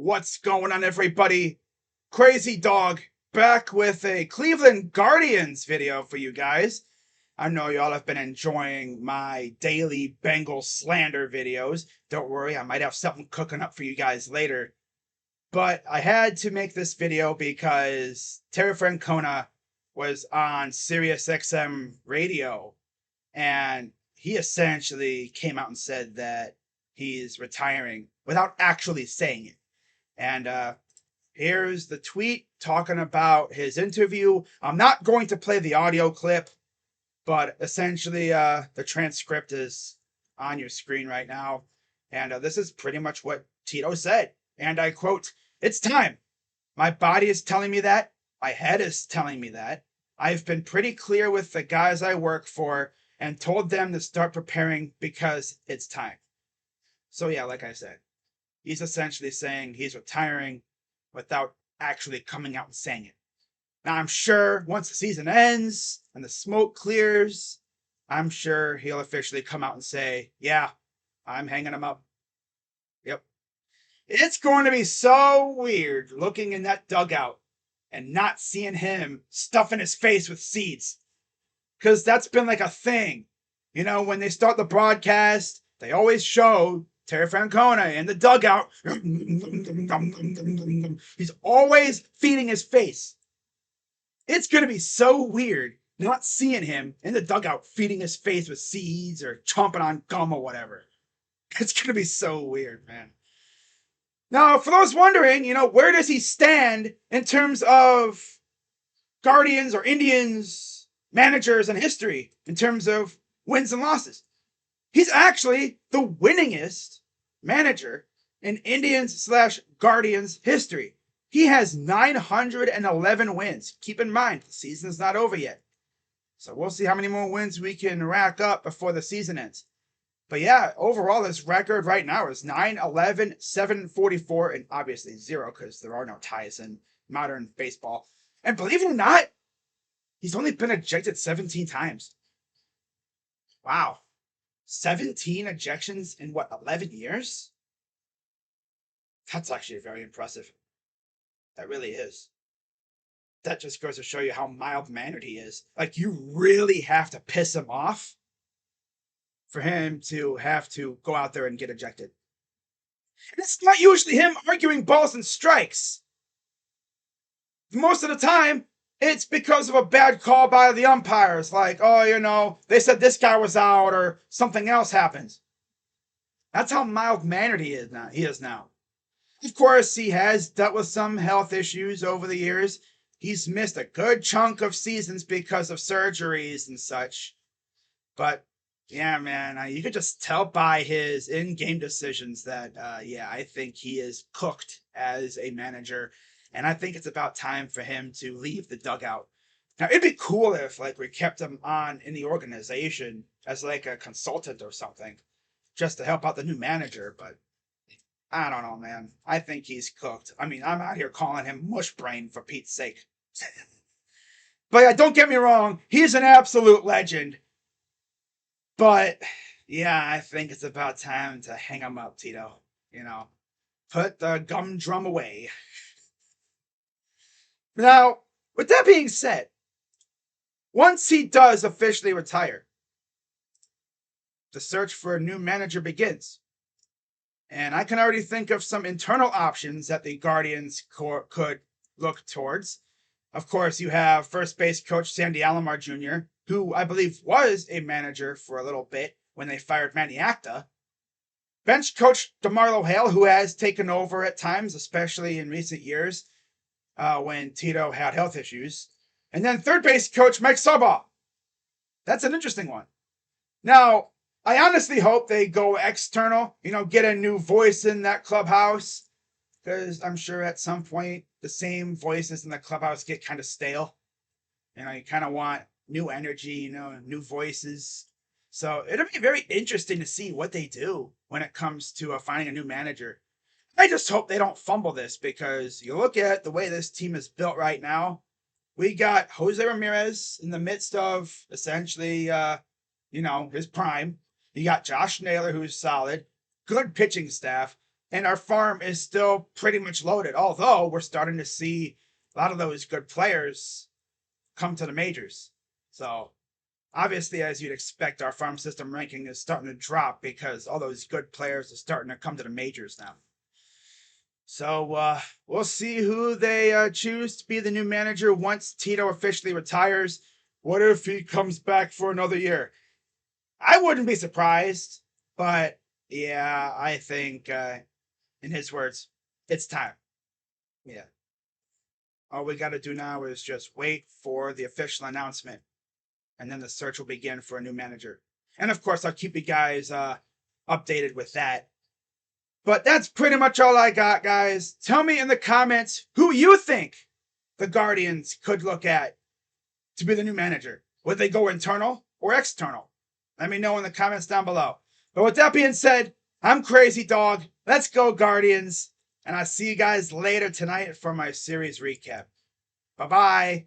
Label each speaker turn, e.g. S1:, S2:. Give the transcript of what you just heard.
S1: What's going on, everybody? Crazy Dog back with a Cleveland Guardians video for you guys. I know y'all have been enjoying my daily Bengal slander videos. Don't worry, I might have something cooking up for you guys later. But I had to make this video because Terry Francona was on Sirius XM radio, and he essentially came out and said that he's retiring without actually saying it. And here's the tweet talking about his interview. I'm not going to play the audio clip, but essentially the transcript is on your screen right now. And this is pretty much what Tito said. And I quote, "It's time. My body is telling me that. My head is telling me that. I've been pretty clear with the guys I work for and told them to start preparing because it's time." So yeah, like I said, he's essentially saying he's retiring without actually coming out and saying it. Now, I'm sure once the season ends and the smoke clears, I'm sure he'll officially come out and say, yeah, I'm hanging him up. Yep. It's going to be so weird looking in that dugout and not seeing him stuffing his face with seeds. Because that's been like a thing. You know, when they start the broadcast, they always show Terry Francona in the dugout. He's always feeding his face. It's going to be so weird not seeing him in the dugout feeding his face with seeds or chomping on gum or whatever. It's going to be so weird, man. Now, for those wondering, where does he stand in terms of Guardians or Indians managers in history in terms of wins and losses? He's actually the winningest manager in Indians/Guardians history. He has 911 wins. Keep in mind, the season's not over yet. So we'll see how many more wins we can rack up before the season ends. But yeah, overall, his record right now is 9-11, 7-44, and obviously 0 because there are no ties in modern baseball. And believe it or not, he's only been ejected 17 times. Wow. 17 ejections in 11 years? That's actually very impressive. That really is. That just goes to show you how mild-mannered he is. Like, you really have to piss him off for him to have to go out there and get ejected. And it's not usually him arguing balls and strikes. Most of the time, it's because of a bad call by the umpires. Like, they said this guy was out or something else happens. That's how mild-mannered he is now. Of course, he has dealt with some health issues over the years. He's missed a good chunk of seasons because of surgeries and such. But, yeah, man, you could just tell by his in-game decisions that, I think he is cooked as a manager. And I think it's about time for him to leave the dugout. Now, it'd be cool if, we kept him on in the organization as, a consultant or something, just to help out the new manager, but I don't know, man. I think he's cooked. I mean, I'm out here calling him mush brain for Pete's sake. But yeah, don't get me wrong. He's an absolute legend. But yeah, I think it's about time to hang him up, Tito. Put the gumdrum away. Now, with that being said, once he does officially retire, the search for a new manager begins. And I can already think of some internal options that the Guardians could look towards. Of course, you have first base coach Sandy Alomar Jr., who I believe was a manager for a little bit when they fired Manny Acta. Bench coach DeMarlo Hale, who has taken over at times, especially in recent years when Tito had health issues. And then third base coach Mike Sarbaugh. That's an interesting one. Now, I honestly hope they go external, get a new voice in that clubhouse, because I'm sure at some point the same voices in the clubhouse get kind of stale. You kind of want new energy, new voices. So it'll be very interesting to see what they do when it comes to finding a new manager. I just hope they don't fumble this, because you look at the way this team is built right now. We got Jose Ramirez in the midst of essentially, his prime. You got Josh Naylor, who's solid, good pitching staff. And our farm is still pretty much loaded, although we're starting to see a lot of those good players come to the majors. So obviously, as you'd expect, our farm system ranking is starting to drop because all those good players are starting to come to the majors now. So we'll see who they choose to be the new manager once Tito officially retires. What if he comes back for another year? I wouldn't be surprised, but yeah, I think, in his words, it's time. Yeah. All we got to do now is just wait for the official announcement, and then the search will begin for a new manager. And of course, I'll keep you guys updated with that. But that's pretty much all I got, guys. Tell me in the comments who you think the Guardians could look at to be the new manager. Would they go internal or external? Let me know in the comments down below. But with that being said, I'm Crazy Dog. Let's go, Guardians. And I'll see you guys later tonight for my series recap. Bye-bye.